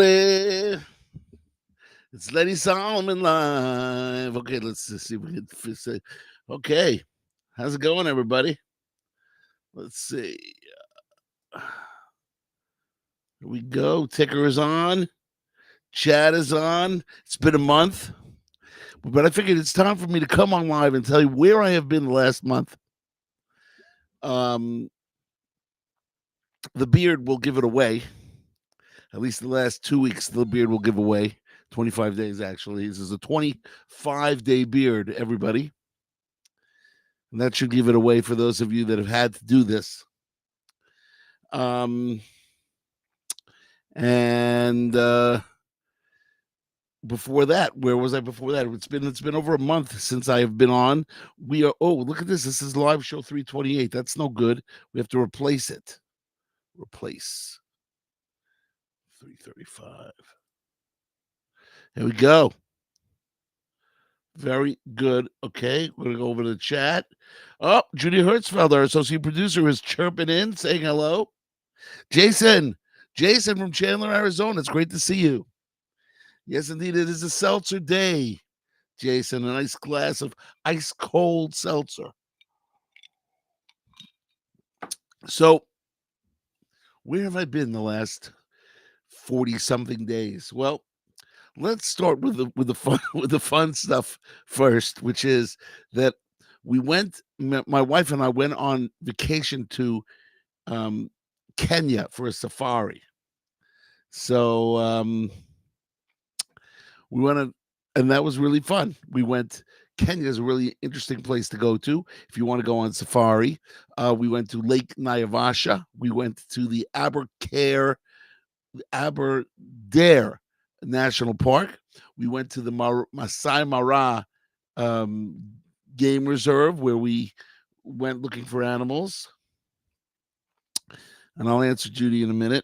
It's Lenny Solomon Live. Okay, let's see if we can say. Okay, how's it going, everybody? Let's see. Here we go. Ticker is on. Chat is on. It's been a month, but I figured it's time for me to come on live and tell you where I have been the last month. Um, the beard will give it away. At least the last 2 weeks, the beard will give away. 25 days, actually. This is a 25-day beard, everybody. And that should give it away for those of you that have had to do this. And before that, where was I before that? It's been over a month since I have been on. We are look at this. This is live show 328. That's no good. We have to replace it. Replace 335. Here we go. Very good. Okay, we're gonna go over to the chat. Oh, Judy Hertzfeld, our associate producer, is chirping in, saying hello. Jason from Chandler, Arizona. It's great to see you. Yes, indeed, it is a seltzer day, Jason. A nice glass of ice cold seltzer. So, where have I been the last 40-something days? Well, let's start with the fun with the fun stuff first, which is that my wife and I went on vacation to Kenya for a safari. So we went and that was really fun. Kenya is a really interesting place to go to if you want to go on safari. We went to Lake Naivasha. We went to the Aberdare National Park. We went to the Masai Mara Game Reserve, where we went looking for animals. And I'll answer Judy in a minute.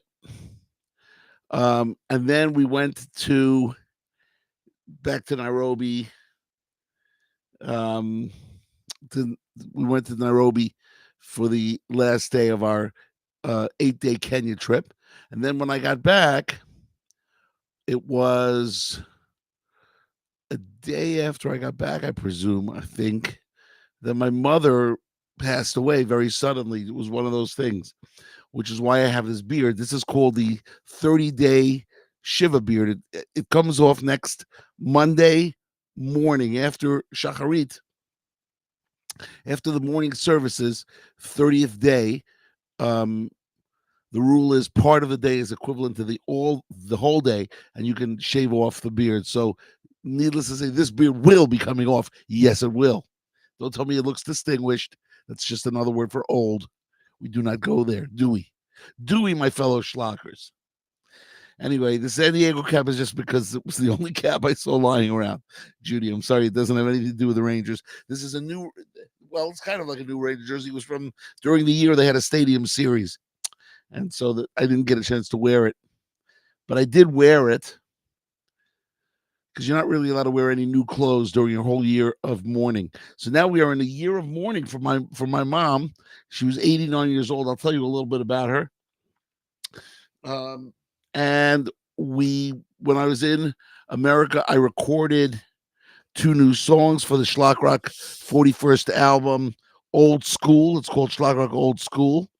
And then we went back to Nairobi. We went to Nairobi for the last day of our 8-day Kenya trip. And then when I got back, it was a day after I got back, I think, that my mother passed away very suddenly. It was one of those things, which is why I have this beard. This is called the 30-day Shiva beard. It comes off next Monday morning after Shacharit, after the morning services, 30th day. The rule is part of the day is equivalent to the whole day, and you can shave off the beard. So, needless to say, this beard will be coming off. Yes, it will. Don't tell me it looks distinguished. That's just another word for old. We do not go there, do we? Do we, my fellow schlockers? Anyway, the San Diego cap is just because it was the only cap I saw lying around. Judy, I'm sorry, it doesn't have anything to do with the Rangers. This is it's kind of like a new Ranger jersey. It was from during the year they had a stadium series. And so I didn't get a chance to wear it. But I did wear it because you're not really allowed to wear any new clothes during your whole year of mourning. So now we are in a year of mourning for my mom. She was 89 years old. I'll tell you a little bit about her. And when I was in America, I recorded 2 new songs for the Schlock Rock 41st album, Old School. It's called Schlock Rock Old School.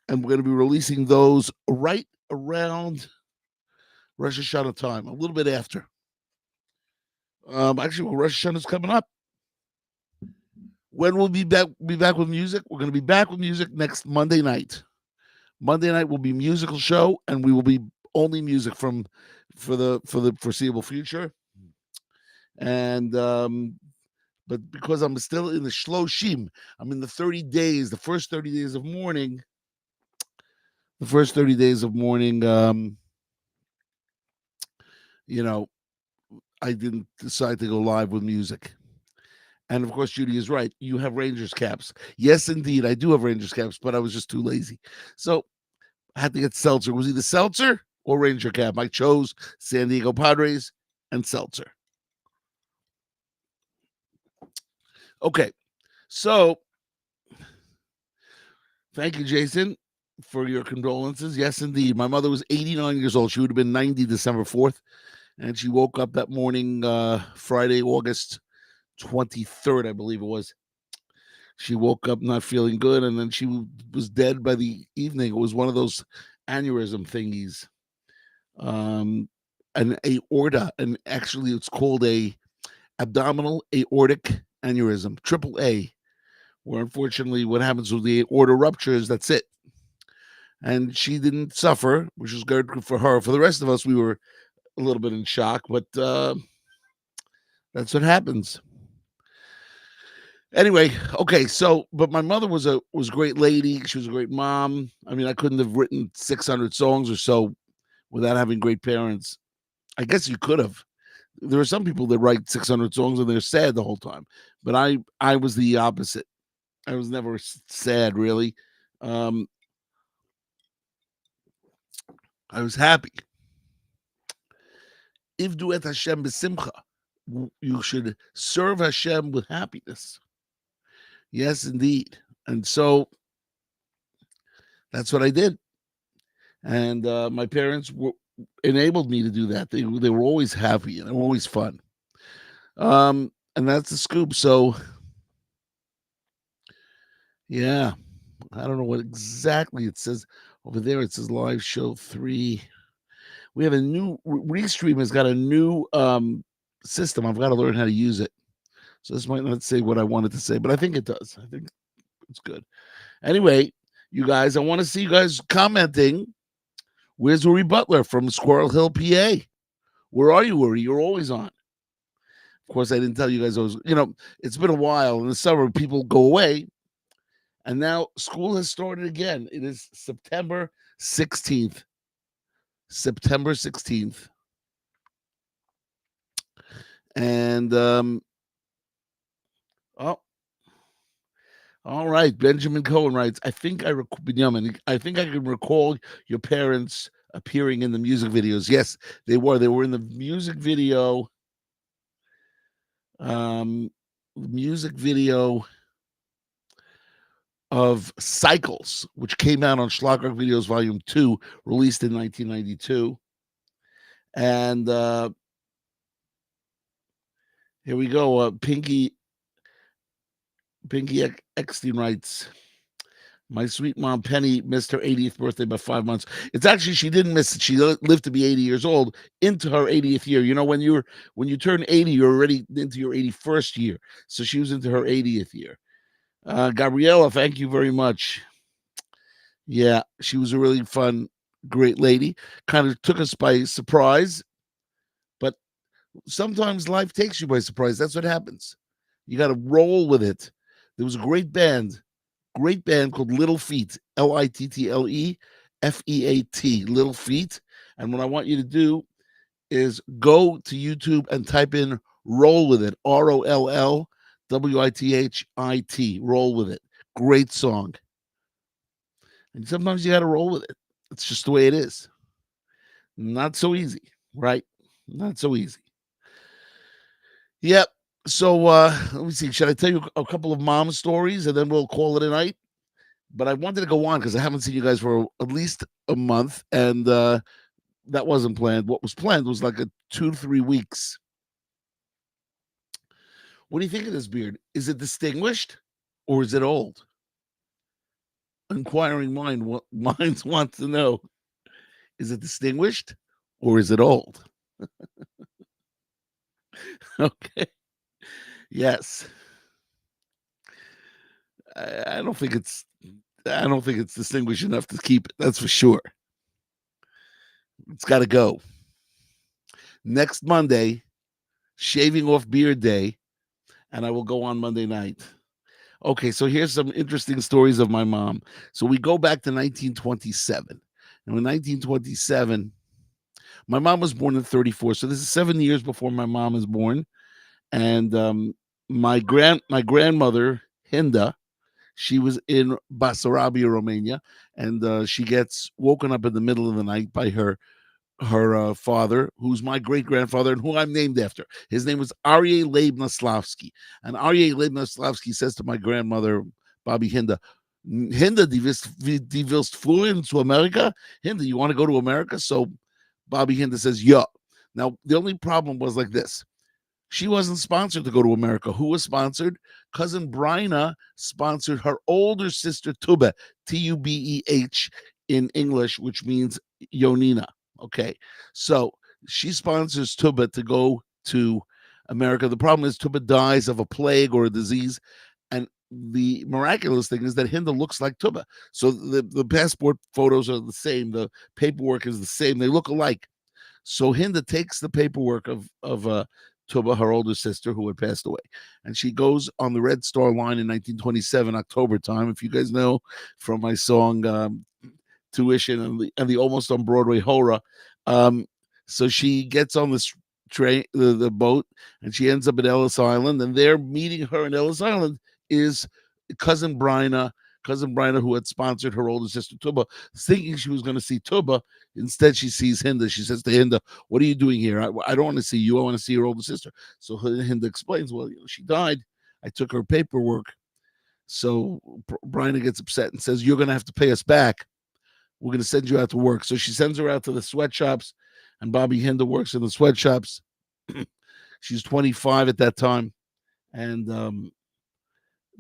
And we're going to be releasing those right around Rosh Hashanah time, a little bit after. Actually, Rosh Hashanah is coming up. When we'll be back with music, we're going to be back with music next Monday night. Monday night will be musical show, and we will be only music for the foreseeable future. And but because I'm still in the Shloshim, I'm in the 30 days, the first 30 days of mourning. The first 30 days of mourning, I didn't decide to go live with music. And of course, Judy is right. You have Rangers caps. Yes, indeed, I do have Rangers caps, but I was just too lazy. So I had to get seltzer. It was either seltzer or Ranger cap. I chose San Diego Padres and seltzer. Okay, so thank you, Jason. for your condolences. Yes, indeed. My mother was 89 years old. She would have been 90 December 4th. And she woke up that morning, Friday, August 23rd, I believe it was. She woke up not feeling good, and then she was dead by the evening. It was one of those aneurysm thingies, um, an aorta, and actually it's called a abdominal aortic aneurysm, triple A, where unfortunately what happens with the aorta ruptures, that's it. And she didn't suffer, which was good for her. For the rest of us, we were a little bit in shock, but that's what happens. Anyway, okay, so but my mother was a great lady. She was a great mom. I mean, I couldn't have written 600 songs or so without having great parents. I guess you could have. There are some people that write 600 songs and they're sad the whole time, but I was the opposite. I was never sad, really. Um, I was happy. Ivdu et Hashem b'simcha. You should serve Hashem with happiness. Yes, indeed. And so that's what I did. And my parents enabled me to do that. They were always happy and they were always fun. And that's the scoop. So, yeah, I don't know what exactly it says over there. It says live show 3. We have a new Restream has got a new system. I've got to learn how to use it. So this might not say what I wanted to say, but I think it does. I think it's good. Anyway, you guys, I want to see you guys commenting. Where's Uri Butler from Squirrel Hill, PA? Where are you, Uri? You're always on. Of course, I didn't tell you guys I was, it's been a while. In the summer, people go away. And now school has started again. It is September 16th. September 16th. And, all right. Benjamin Cohen writes, I think I can recall your parents appearing in the music videos. Yes, they were. They were in the music video. Of Cycles, which came out on Schlager Videos Volume 2, released in 1992. And here we go. Pinky Eckstein writes, my sweet mom Penny missed her 80th birthday by 5 months. It's actually, she didn't miss it. She lived to be 80 years old into her 80th year. You know, when you turn 80, you're already into your 81st year. So she was into her 80th year. Gabriella, thank you very much. Yeah, she was a really fun, great lady. Kind of took us by surprise, but sometimes life takes you by surprise. That's what happens. You got to roll with it. There was a great band called Little Feat, Little Feat, Little Feat. And what I want you to do is go to YouTube and type in Roll With It, ROLLWITHIT, Roll With It. Great song. And sometimes you got to roll with it. It's just the way it is. Not so easy, right? Not so easy. Yep. So let me see. Should I tell you a couple of mom stories and then we'll call it a night? But I wanted to go on because I haven't seen you guys for at least a month, and that wasn't planned. What was planned was like 2 to 3 weeks. What do you think of this beard? Is it distinguished or is it old? Inquiring minds want to know. Is it distinguished or is it old? Okay. Yes. I don't think it's distinguished enough to keep it. That's for sure. It's got to go. Next Monday, shaving off beard day, and I will go on Monday night. Okay, so here's some interesting stories of my mom. So we go back to 1927. And in 1927, my mom was born in 34. So this is 7 years before my mom is born. And my grandmother, Hinda, she was in Basarabia, Romania, and she gets woken up in the middle of the night by her father, who's my great-grandfather and who I'm named after. His name was Aryeh Leib Naslavsky. And Aryeh Leib Naslavsky says to my grandmother, Bobby Hinda, Hinda, die willst fluhen to America? Hinda, you want to go to America? So Bobby Hinda says, yeah. Now, the only problem was like this. She wasn't sponsored to go to America. Who was sponsored? Cousin Bryna sponsored her older sister Tuba, Tubeh in English, which means Yonina. Okay. So she sponsors Tuba to go to America. The problem is Tuba dies of a plague or a disease. And the miraculous thing is that Hinda looks like Tuba. So the passport photos are the same. The paperwork is the same. They look alike. So Hinda takes the paperwork of Tuba, her older sister, who had passed away, and she goes on the Red Star Line in 1927, October time. If you guys know from my song Tuition and the Almost on Broadway Hora. So she gets on this train, the boat, and she ends up at Ellis Island, and there meeting her in Ellis Island is cousin Bryna, who had sponsored her older sister Tuba, thinking she was going to see Tuba. Instead, she sees Hinda. She says to Hinda, "What are you doing here? I don't want to see you. I want to see your older sister." So Hinda explains, "Well, she died. I took her paperwork." So Bryna gets upset and says, "You're going to have to pay us back. We're going to send you out to work." So she sends her out to the sweatshops, and Bobby Hinda works in the sweatshops. She's 25 at that time, and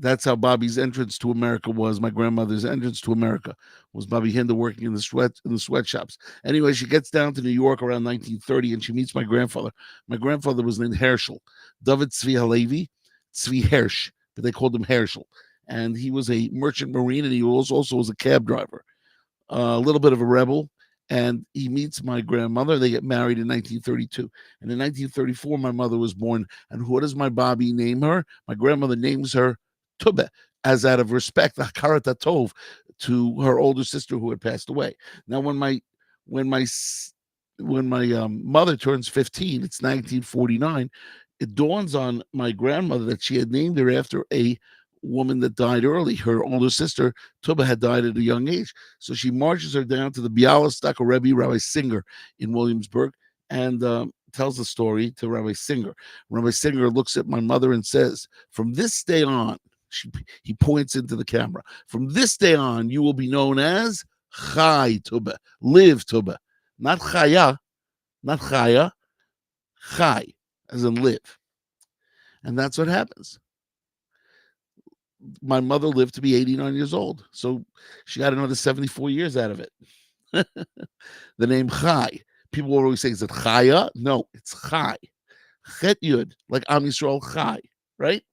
that's how Bobby's entrance to America was. My grandmother's entrance to America was Bobby Hinda working in the sweatshops. Anyway, she gets down to New York around 1930, and she meets my grandfather. My grandfather was named Herschel, David Tzvi Halevi, Tzvi Hersh, but they called him Herschel. And he was a merchant marine, and he also was a cab driver, a little bit of a rebel. And he meets my grandmother. They get married in 1932. And in 1934, my mother was born. And what does my Bobby name her? My grandmother names her Tube, as out of respect, Hakarat Tov, to her older sister who had passed away. Now, when my mother turns 15, it's 1949. It dawns on my grandmother that she had named her after a woman that died early. Her older sister Tuba had died at a young age, so she marches her down to the Bialystok Rebbe, Rabbi Singer, in Williamsburg, and tells the story to Rabbi Singer. Rabbi Singer looks at my mother and says, "From this day on," he points into the camera, "from this day on, you will be known as Chai Tuba, live Tuba, not Chaya, not Chaya, Chai, as in live." And that's what happens. My mother lived to be 89 years old, so she got another 74 years out of it. The name Chai, people always say, is it Chaya? No, it's Chai. Chet Yud, like Am Yisrael Chai, right?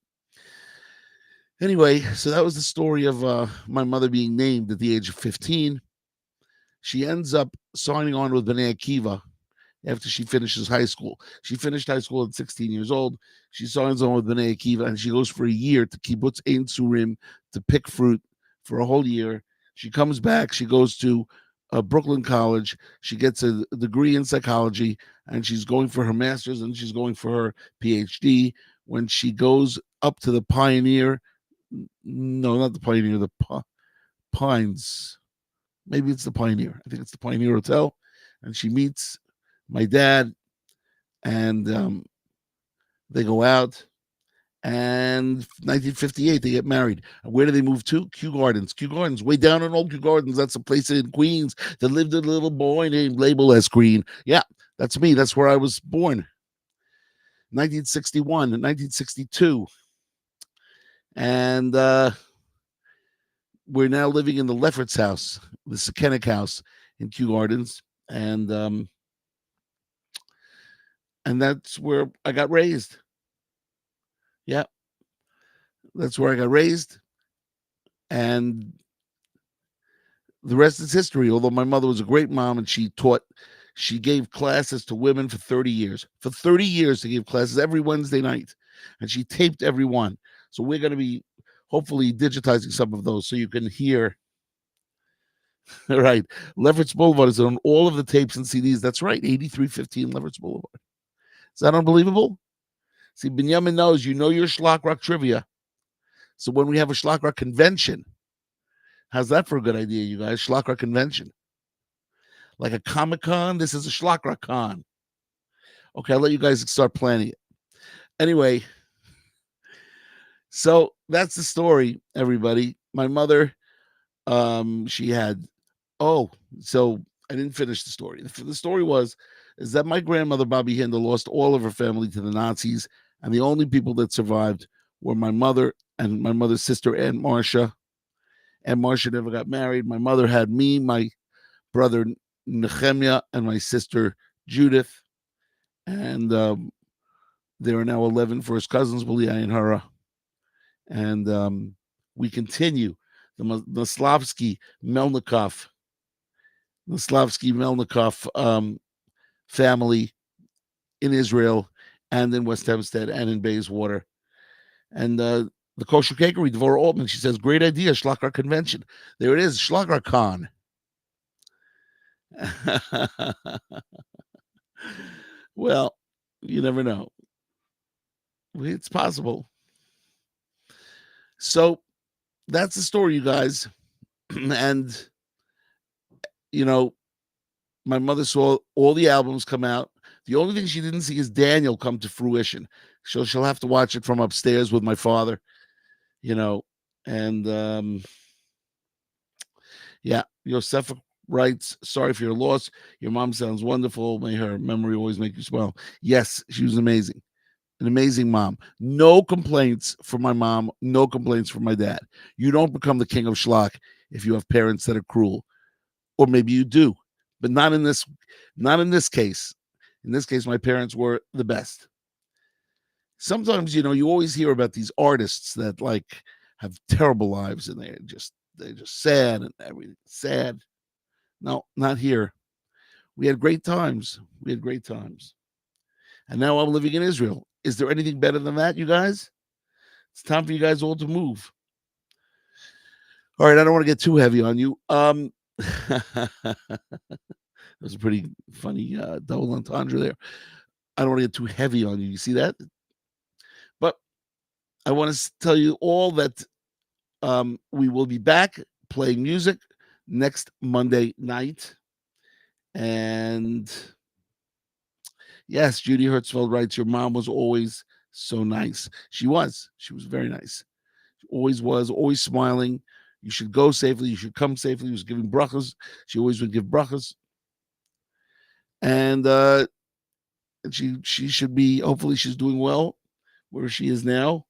Anyway, so that was the story of my mother being named at the age of 15. She ends up signing on with Bnei Akiva after she finishes high school. She finished high school at 16 years old. She signs on with Bnei Akiva, and she goes for a year to Kibbutz Ein Surim to pick fruit for a whole year. She comes back. She goes to Brooklyn College. She gets a degree in psychology, and she's going for her master's, and she's going for her PhD. When she goes up to the Pioneer, no, not the Pioneer, the Pines. Maybe it's the Pioneer. I think it's the Pioneer Hotel. And she meets my dad, and they go out. And 1958, they get married. And where do they move to? Kew Gardens. Kew Gardens, way down in Old Kew Gardens. That's a place in Queens that lived a little boy named Label S. Green. Yeah, that's me. That's where I was born. 1961 and 1962. And we're now living in the Lefferts house, the Sekenic house in Kew Gardens. And that's where I got raised. Yeah, that's where I got raised. And the rest is history. Although my mother was a great mom and she gave classes to women for 30 years. For 30 years, she gave classes every Wednesday night. And she taped every one. So we're going to be hopefully digitizing some of those so you can hear. All right. Lefferts Boulevard is on all of the tapes and CDs. That's right. 8315 Lefferts Boulevard. Is that unbelievable? See, Binyamin knows you know your Schlock Rock trivia. So when we have a Schlock Rock convention, how's that for a good idea, you guys? Schlock Rock convention. Like a Comic-Con, this is a Schlock Rock con. Okay, I'll let you guys start planning it. Anyway, so that's the story, everybody. My mother She had oh, so I didn't finish the story. The story is that my grandmother Bobby Hinder lost all of her family to the Nazis, and the only people that survived were my mother and my mother's sister Aunt Marcia. Aunt Marcia never got married. My mother had me, my brother Nehemiah, and my sister Judith, and there are now 11 first cousins, Belia and Hara, and we continue the Slavsky Melnikov family in Israel and in West Hempstead and in Bayswater. And the kosher cakery, Devorah Altman, she says, great idea, Schlager Convention. There it is, Schlager Con. Well, you never know. It's possible. So that's the story, you guys. And, you know, my mother saw all the albums come out. The only thing she didn't see is Daniel come to fruition. She'll have to watch it from upstairs with my father, and yeah, Yosefa writes, sorry for your loss. Your mom sounds wonderful. May her memory always make you smile. Yes, she was amazing. An amazing mom. No complaints from my mom. No complaints from my dad. You don't become the king of schlock if you have parents that are cruel. Or maybe you do, but not in this case. In this case, my parents were the best. Sometimes, you always hear about these artists that have terrible lives and they're just sad and everything. Sad. No, not here. We had great times. And now I'm living in Israel. Is there anything better than that, you guys? It's time for you guys all to move. All right, I don't want to get too heavy on you. That was a pretty funny double entendre there. I don't want to get too heavy on you. You see that? But I want to tell you all that we will be back playing music next Monday night. And yes, Judy Hertzfeld writes, your mom was always so nice. She was very nice. She always was, always smiling. You should go safely. You should come safely. She was giving brachas. She always would give brachas. And she should be, hopefully she's doing well where she is now.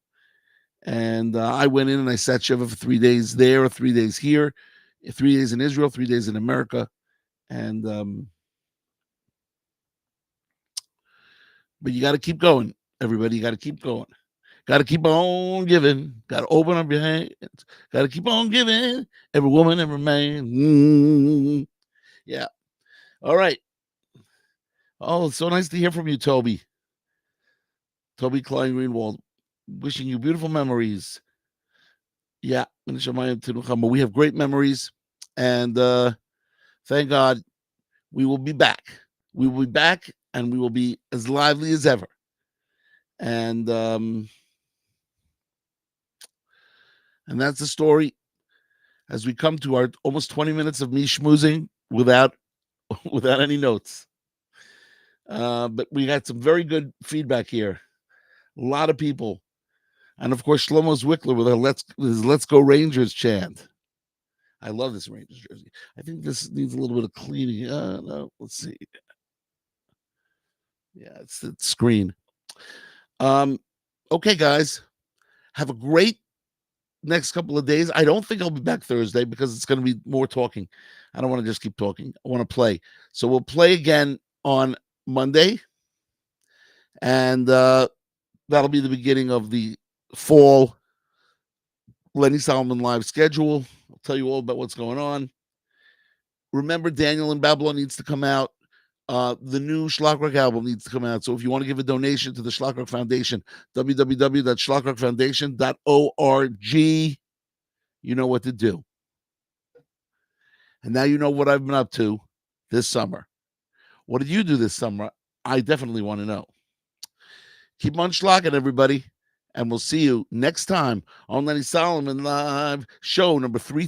And I went in and I sat Shiva for 3 days there, 3 days here, 3 days in Israel, 3 days in America. And but you got to keep going, everybody. You got to keep going. Got to keep on giving. Got to open up your hands. Got to keep on giving. Every woman, every man. Yeah. All right. Oh, it's so nice to hear from you, Toby. Toby Klein Greenwald. Wishing you beautiful memories. Yeah. But we have great memories. And thank God we will be back. We will be back and we will be as lively as ever. And that's the story as we come to our almost 20 minutes of me schmoozing without any notes. But we got some very good feedback here. A lot of people. And of course, Shlomo Zwickler with his Let's Go Rangers chant. I love this Rangers jersey. I think this needs a little bit of cleaning. No, let's see. Yeah, it's the screen. Okay, guys. Have a great next couple of days. I don't think I'll be back Thursday because it's going to be more talking. I don't want to just keep talking. I want to play. So we'll play again on Monday. And that'll be the beginning of the fall Lenny Solomon Live schedule. I'll tell you all about what's going on. Remember, Daniel in Babylon needs to come out. The new Schlagwork album needs to come out. So if you want to give a donation to the Schlagwork Foundation, www.schlagworkfoundation.org, you know what to do. And now you know what I've been up to this summer. What did you do this summer? I definitely want to know. Keep on schlagging, everybody. And we'll see you next time on Lenny Solomon Live Show number 330.